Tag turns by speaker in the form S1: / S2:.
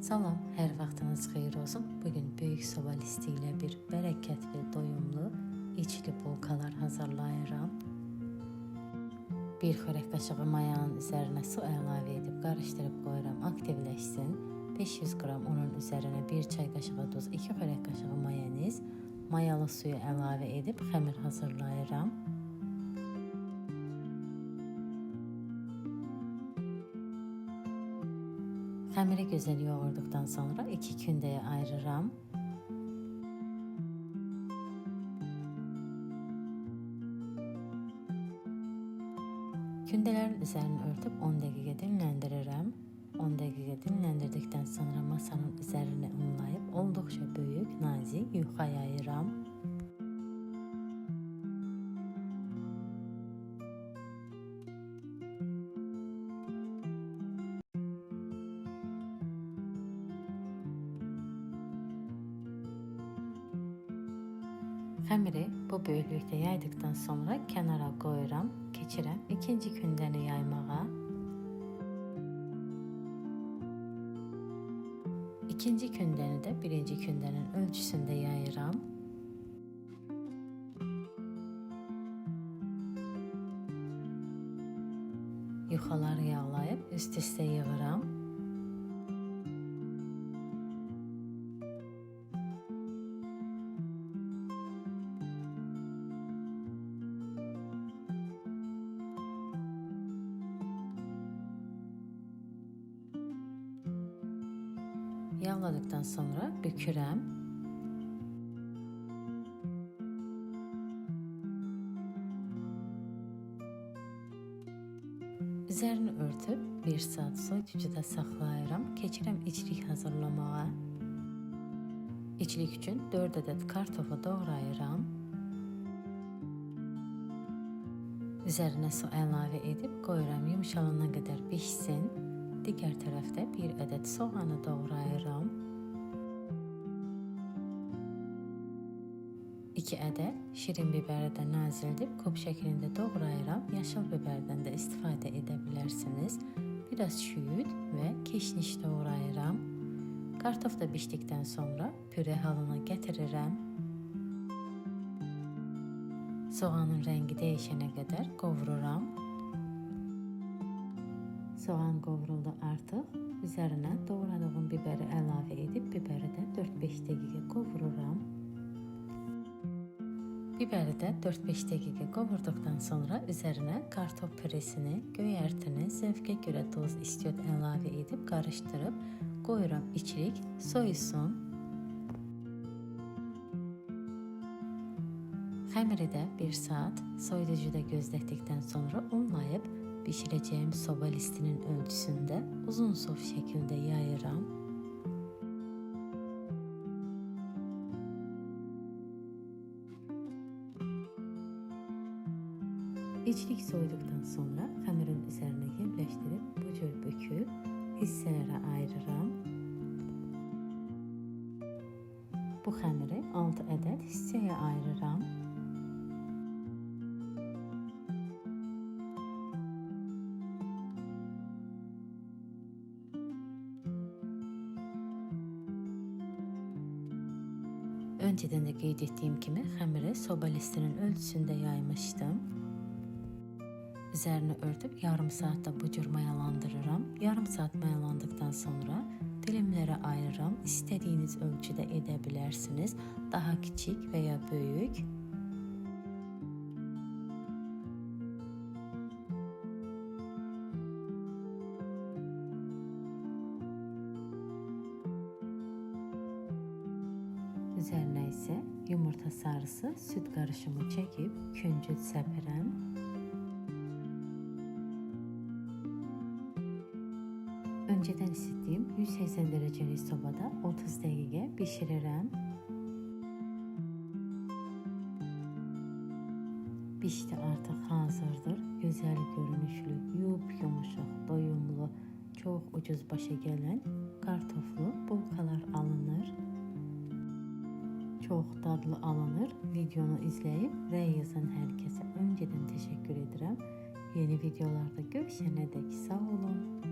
S1: Salam, hər vaxtınız xeyir olsun. Bugün böyük soba listi ilə bir bərəkətli, doyumlu, içli bulkalar hazırlayıram. Bir xörək qaşığı mayanın üzərinə su əlavə edib qarışdırıb qoyuram, aktivləşsin. 500 qram unun üzərinə 1 çay qaşığı duz, 2 xörək qaşığı mayonez, mayalı suyu əlavə edib xəmir hazırlayıram. Xəmiri gözəl yoğurduqdan sonra 2 kündəyə ayırıram. Kündələrin üzərini örtüb 10 dəqiqə dinləndirirəm. 10 dəqiqə dinləndirdikdən sonra masanın üzərini unlayıb olduqca böyük, nazik yuxa yayıram. Xəmiri bu böyüklükdə yaydıqdan sonra kənara qoyuram, keçirəm ikinci kündəni yaymağa. İkinci kündəni də birinci kündənin ölçüsündə yayıram. Yuxaları yağlayıb üst-üstə yığıram. Yağladıktan sonra bükürəm. Üzerini örtüb 1 saat soyuducuda saxlayıram. Keçirəm içlik hazırlamağa. İçlik üçün 4 ədəd kartofu doğrayıram. Üzərinə su əlavə edib qoyuram yumşalana qədər bişsin. Digər tərəfdə 1 ədəd soğanı doğrayıram. 2 ədəd şirin biberi də nazildib kub şəklində doğrayıram. Yaşıl biberdən də istifadə edə bilərsiniz. Biraz şüyüd və keşniş doğrayıram. Kartof da bişdikdən sonra püre halına gətirirəm. Soğanın rəngi dəyişənə qədər qovururam. Soğan qovruldu artıq. Üzərinə doğradığım biberi əlavə edib biberi də 4-5 dəqiqə qovururam. Biberi də 4-5 dəqiqə qovurduqdan sonra üzərinə kartof püresini, göyərtini, zövqə görə duz, istiot əlavə edib qarışdırıb qoyuram içlik, soyusun. Xəmiri də 1 saat soyuducuda gözlətdikdən sonra unlayıb bişirəcəyim soba listinin ölçüsündə uzun sov şəkildə yayıram. İçlik soyduqdan sonra xəmirin üzərinə yerləşdirib bu cür büküb hissələrə ayırıram. Bu xəmiri 6 ədəd hissəyə ayırıram. Öncədən də qeyd etdiyim kimi xəmiri soba listinin ölçüsündə yaymışdım. Üzərini örtüb yarım saatda bu cür mayalandırıram. Yarım saat mayalandıqdan sonra dilimlərə ayırıram. İstədiyiniz ölçüdə edə bilərsiniz. Daha kiçik və ya böyük. Üzərinə isə yumurta sarısı, süd qarışımı çəkib küncüt səpirəm. Öncədən isitdiyim 180 dərəcəlik sobada 30 dəqiqə bişirirəm. Bişdi artıq hazırdır. Gözəl görünüşlü, yumuşaq, doyumlu, çox ucuz başa gələn kartoflu bulkalar alınır. Çox dadlı alınır. Videonu izləyib rəy yazan hər kəsə öncədən təşəkkür edirəm. Yeni videolarda görüşənədək sağ olun.